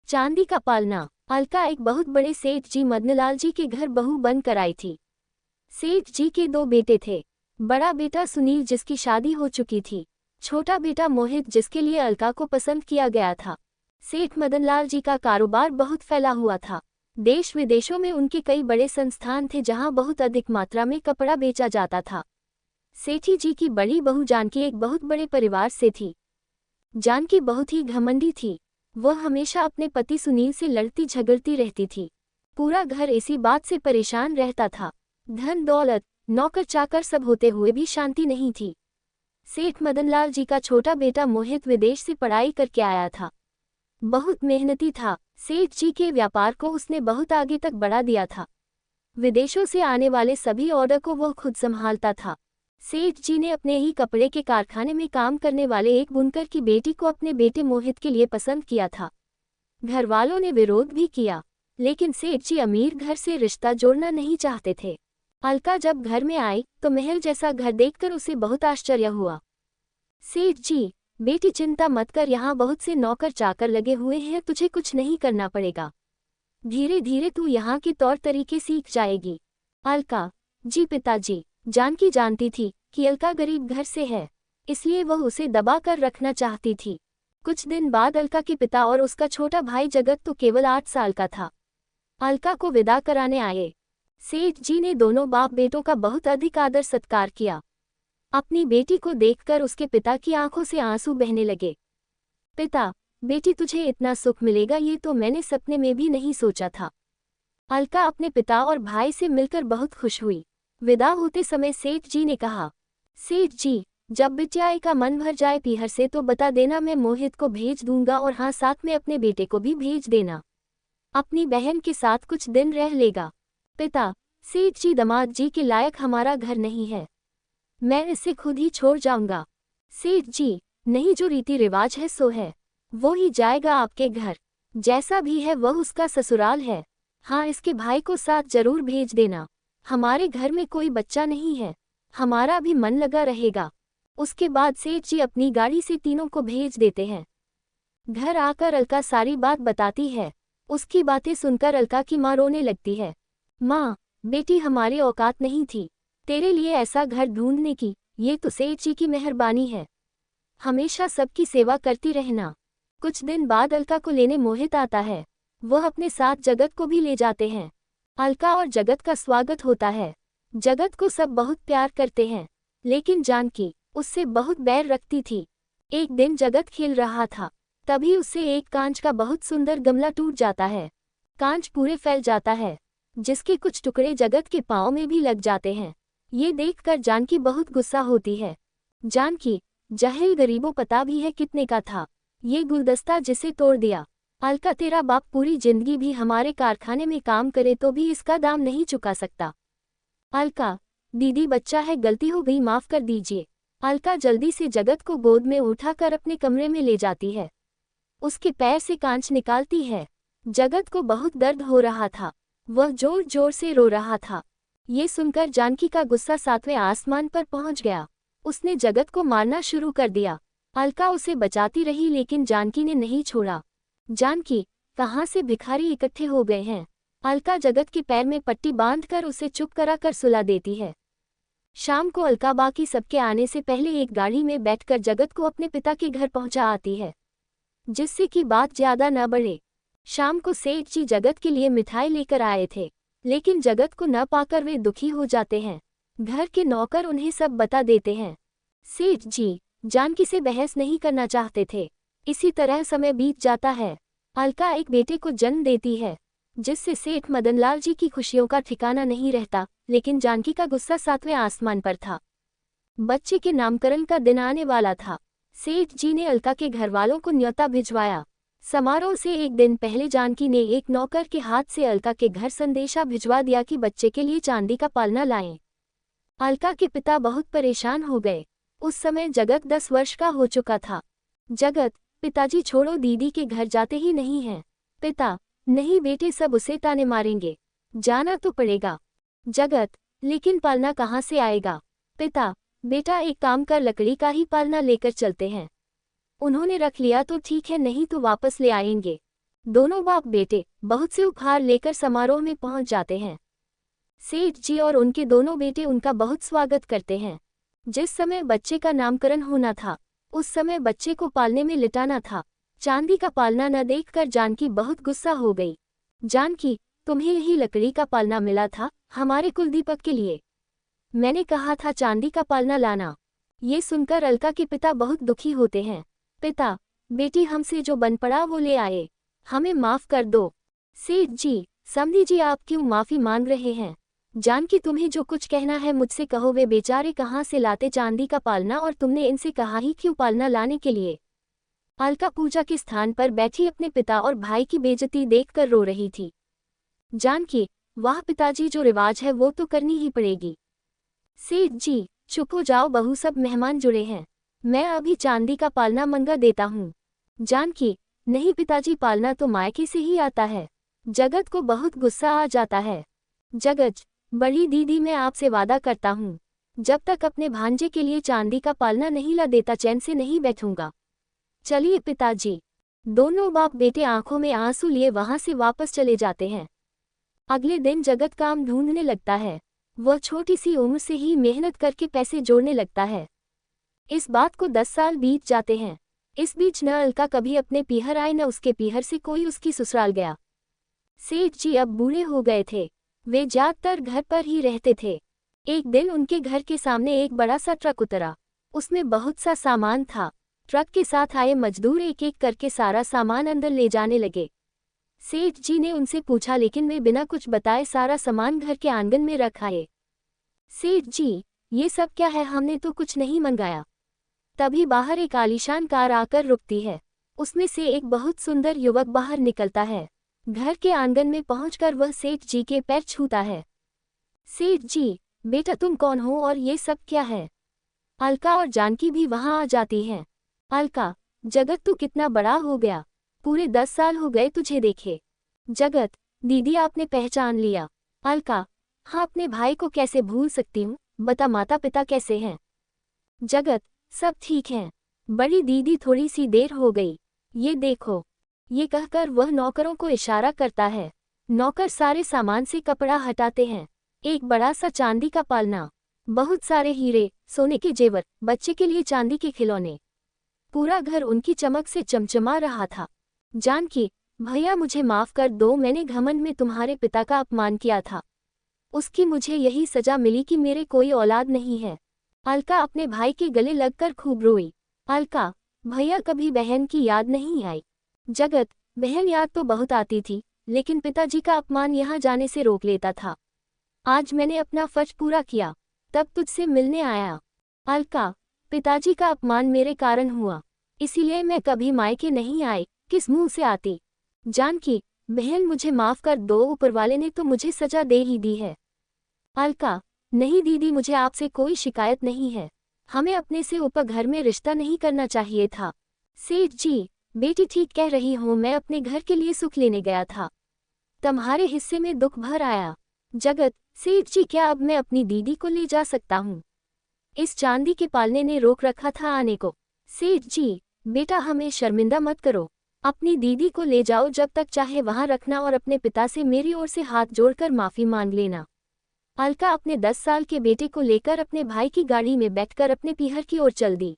चांदी का पालना। अलका एक बहुत बड़े सेठ जी मदनलाल जी के घर बहू बनकर आई थी। सेठ जी के दो बेटे थे। बड़ा बेटा सुनील जिसकी शादी हो चुकी थी, छोटा बेटा मोहित जिसके लिए अलका को पसंद किया गया था। सेठ मदनलाल जी का कारोबार बहुत फैला हुआ था। देश विदेशों में उनके कई बड़े संस्थान थे जहां बहुत अधिक मात्रा में कपड़ा बेचा जाता था। सेठी जी की बड़ी बहू जानकी एक बहुत बड़े परिवार से थी। जानकी बहुत ही घमंडी थी। वह हमेशा अपने पति सुनील से लड़ती झगड़ती रहती थी। पूरा घर इसी बात से परेशान रहता था। धन दौलत, नौकर चाकर सब होते हुए भी शांति नहीं थी। सेठ मदनलाल जी का छोटा बेटा मोहित विदेश से पढ़ाई करके आया था। बहुत मेहनती था। सेठ जी के व्यापार को उसने बहुत आगे तक बढ़ा दिया था। विदेशों से आने वाले सभी ऑर्डर को वह खुद संभालता था। सेठ जी ने अपने ही कपड़े के कारखाने में काम करने वाले एक बुनकर की बेटी को अपने बेटे मोहित के लिए पसंद किया था। घर वालों ने विरोध भी किया, लेकिन सेठ जी अमीर घर से रिश्ता जोड़ना नहीं चाहते थे। अलका जब घर में आई तो महल जैसा घर देखकर उसे बहुत आश्चर्य हुआ। सेठ जी, बेटी चिंता मत कर, यहाँ बहुत से नौकर चाकर लगे हुए हैं, तुझे कुछ नहीं करना पड़ेगा। धीरे धीरे तू यहाँ के तौर तरीके सीख जाएगी। अलका, जी पिताजी। जानकी जानती थी कि अलका गरीब घर से है, इसलिए वह उसे दबा कर रखना चाहती थी। कुछ दिन बाद अलका के पिता और उसका छोटा भाई जगत तो केवल 8 साल का था, अलका को विदा कराने आए। सेठ जी ने दोनों बाप बेटों का बहुत अधिक आदर सत्कार किया। अपनी बेटी को देखकर उसके पिता की आंखों से आंसू बहने लगे। पिता, बेटी तुझे इतना सुख मिलेगा ये तो मैंने सपने में भी नहीं सोचा था। अलका अपने पिता और भाई से मिलकर बहुत खुश हुई। विदा होते समय सेठ जी ने कहा, सेठ जी, जब बिटिया का मन भर जाए पीहर से तो बता देना, मैं मोहित को भेज दूंगा और हाँ, साथ में अपने बेटे को भी भेज देना। अपनी बहन के साथ कुछ दिन रह लेगा। पिता, सेठ जी, दामाद जी के लायक हमारा घर नहीं है, मैं इसे खुद ही छोड़ जाऊंगा। सेठ जी, नहीं, जो रीति रिवाज है सो है, वो ही जाएगा आपके घर। जैसा भी है वह उसका ससुराल है। हाँ, इसके भाई को साथ जरूर भेज देना। हमारे घर में कोई बच्चा नहीं है, हमारा भी मन लगा रहेगा। उसके बाद सेठ जी अपनी गाड़ी से तीनों को भेज देते हैं। घर आकर अलका सारी बात बताती है। उसकी बातें सुनकर अलका की माँ रोने लगती है। माँ, बेटी हमारी औकात नहीं थी तेरे लिए ऐसा घर ढूंढने की, ये तो सेठ जी की मेहरबानी है। हमेशा सबकी सेवा करती रहना। कुछ दिन बाद अलका को लेने मोहित आता है। वह अपने साथ जगत को भी ले जाते हैं। अलका और जगत का स्वागत होता है। जगत को सब बहुत प्यार करते हैं, लेकिन जानकी उससे बहुत बैर रखती थी। एक दिन जगत खेल रहा था, तभी उससे एक कांच का बहुत सुंदर गमला टूट जाता है। कांच पूरे फैल जाता है, जिसके कुछ टुकड़े जगत के पांव में भी लग जाते हैं। ये देखकर जानकी बहुत गुस्सा होती है। जानकी, जहेल गरीबों पता भी है कितने का था, ये गुलदस्ता जिसे तोड़ दिया। अलका, तेरा बाप पूरी जिंदगी भी हमारे कारखाने में काम करे तो भी इसका दाम नहीं चुका सकता। अलका, दीदी बच्चा है, गलती हो गई, माफ कर दीजिए। अलका जल्दी से जगत को गोद में उठाकर अपने कमरे में ले जाती है। उसके पैर से कांच निकालती है। जगत को बहुत दर्द हो रहा था, वह जोर जोर से रो रहा था। ये सुनकर जानकी का गुस्सा 7वें आसमान पर पहुंच गया। उसने जगत को मारना शुरू कर दिया। अलका उसे बचाती रही, लेकिन जानकी ने नहीं छोड़ा। जानकी, कहाँ से भिखारी इकट्ठे हो गए हैं। अलका जगत के पैर में पट्टी बांधकर उसे चुप कराकर सुला देती है। शाम को अलका बाकी सबके आने से पहले एक गाड़ी में बैठकर जगत को अपने पिता के घर पहुंचा आती है, जिससे कि बात ज्यादा न बढ़े। शाम को सेठ जी जगत के लिए मिठाई लेकर आए थे, लेकिन जगत को न पाकर वे दुखी हो जाते हैं। घर के नौकर उन्हें सब बता देते हैं। सेठ जी जानकी से बहस नहीं करना चाहते थे। इसी तरह समय बीत जाता है। अलका एक बेटे को जन्म देती है, जिससे सेठ मदनलाल जी की खुशियों का ठिकाना नहीं रहता, लेकिन जानकी का गुस्सा 7वें आसमान पर था। बच्चे के नामकरण का दिन आने वाला था। सेठ जी ने अलका के घरवालों को न्योता भिजवाया। समारोह से एक दिन पहले जानकी ने एक नौकर के हाथ से अलका के घर संदेशा भिजवा दिया कि बच्चे के लिए चांदी का पालना लाएं। अलका के पिता बहुत परेशान हो गए। उस समय जगत 10 वर्ष का हो चुका था। जगत, पिताजी छोड़ो, दीदी के घर जाते ही नहीं हैं। पिता, नहीं बेटे, सब उसे ताने मारेंगे, जाना तो पड़ेगा। जगत, लेकिन पालना कहाँ से आएगा। पिता, बेटा एक काम कर, लकड़ी का ही पालना लेकर चलते हैं। उन्होंने रख लिया तो ठीक है, नहीं तो वापस ले आएंगे। दोनों बाप बेटे बहुत से उपहार लेकर समारोह में पहुंच जाते हैं। सेठ जी और उनके दोनों बेटे उनका बहुत स्वागत करते हैं। जिस समय बच्चे का नामकरण होना था, उस समय बच्चे को पालने में लिटाना था। चांदी का पालना न देखकर जानकी बहुत गुस्सा हो गई। जानकी, तुम्हें यही लकड़ी का पालना मिला था हमारे कुलदीपक के लिए। मैंने कहा था चांदी का पालना लाना। ये सुनकर अलका के पिता बहुत दुखी होते हैं। पिता, बेटी हमसे जो बन पड़ा वो ले आए, हमें माफ कर दो। सेठ जी, समधी जी आप क्यों माफी मांग रहे हैं? जानकी तुम्हें जो कुछ कहना है मुझसे कहो। वे बेचारे कहाँ से लाते चांदी का पालना और तुमने इनसे कहा ही क्यों पालना लाने के लिए? अलका पूजा के स्थान पर बैठी अपने पिता और भाई की बेइज्जती देखकर रो रही थी। जानकी, वाह पिताजी, जो रिवाज है वो तो करनी ही पड़ेगी। सेठ जी, चुप हो जाओ बहू, सब मेहमान जुड़े हैं। मैं अभी चांदी का पालना मंगा देता हूँ। जानकी, नहीं पिताजी, पालना तो मायके से ही आता है। जगत को बहुत गुस्सा आ जाता है। जगत, बड़ी दीदी मैं आपसे वादा करता हूँ, जब तक अपने भांजे के लिए चांदी का पालना नहीं ला देता चैन से नहीं बैठूंगा। चलिए पिताजी। दोनों बाप बेटे आंखों में आंसू लिए वहां से वापस चले जाते हैं। अगले दिन जगत काम ढूंढने लगता है। वह छोटी सी उम्र से ही मेहनत करके पैसे जोड़ने लगता है। इस बात को 10 साल बीत जाते हैं। इस बीच न अलका कभी अपने पीहर आए न उसके पीहर से कोई उसकी ससुराल गया। सेठ जी अब बूढ़े हो गए थे। वे ज्यादातर घर पर ही रहते थे। एक दिन उनके घर के सामने एक बड़ा सा ट्रक उतरा। उसमें बहुत सा सामान था। ट्रक के साथ आए मजदूर एक एक करके सारा सामान अंदर ले जाने लगे। सेठ जी ने उनसे पूछा, लेकिन वे बिना कुछ बताए सारा सामान घर के आंगन में रख आए। सेठ जी, ये सब क्या है? हमने तो कुछ नहीं मंगाया। तभी बाहर एक आलीशान कार आकर रुकती है। उसमें से एक बहुत सुंदर युवक बाहर निकलता है। घर के आंगन में पहुंचकर वह सेठ जी के पैर छूता है। सेठ जी, बेटा तुम कौन हो और ये सब क्या है? अलका और जानकी भी वहां आ जाती हैं। अलका, जगत तू कितना बड़ा हो गया, पूरे 10 साल हो गए तुझे देखे। जगत, दीदी आपने पहचान लिया। अलका, हाँ, अपने भाई को कैसे भूल सकती हूँ। बता माता पिता कैसे हैं? जगत, सब ठीक हैं। बड़ी दीदी थोड़ी सी देर हो गई, ये देखो। ये कहकर वह नौकरों को इशारा करता है। नौकर सारे सामान से कपड़ा हटाते हैं। एक बड़ा सा चांदी का पालना, बहुत सारे हीरे सोने के जेवर, बच्चे के लिए चांदी के खिलौने। पूरा घर उनकी चमक से चमचमा रहा था। जानकी, भैया मुझे माफ कर दो, मैंने घमंड में तुम्हारे पिता का अपमान किया था। उसकी मुझे यही सजा मिली कि मेरे कोई औलाद नहीं है। अलका अपने भाई के गले लगकर खूब रोई। अलका, भैया कभी बहन की याद नहीं आई? जगत, बहन याद तो बहुत आती थी, लेकिन पिताजी का अपमान यहाँ जाने से रोक लेता था। आज मैंने अपना फर्ज पूरा किया, तब तुझसे मिलने आया। अलका, पिताजी का अपमान मेरे कारण हुआ, इसीलिए मैं कभी मायके नहीं आई, किस मुंह से आती। जानकी, बहन मुझे माफ कर दो, ऊपर वाले ने तो मुझे सजा दे ही दी है। अलका, नहीं दीदी, मुझे आपसे कोई शिकायत नहीं है। हमें अपने से ऊपर घर में रिश्ता नहीं करना चाहिए था। सेठ जी, बेटी ठीक कह रही हूँ, मैं अपने घर के लिए सुख लेने गया था, तुम्हारे हिस्से में दुख भर आया। जगत, सेठ जी, क्या अब मैं अपनी दीदी को ले जा सकता हूँ? इस चांदी के पालने ने रोक रखा था आने को। सेठ जी, बेटा हमें शर्मिंदा मत करो, अपनी दीदी को ले जाओ, जब तक चाहे वहां रखना और अपने पिता से मेरी ओर से हाथ जोड़कर माफी मांग लेना। अलका अपने 10 साल के बेटे को लेकर अपने भाई की गाड़ी में बैठकर अपने पीहर की ओर चल दी।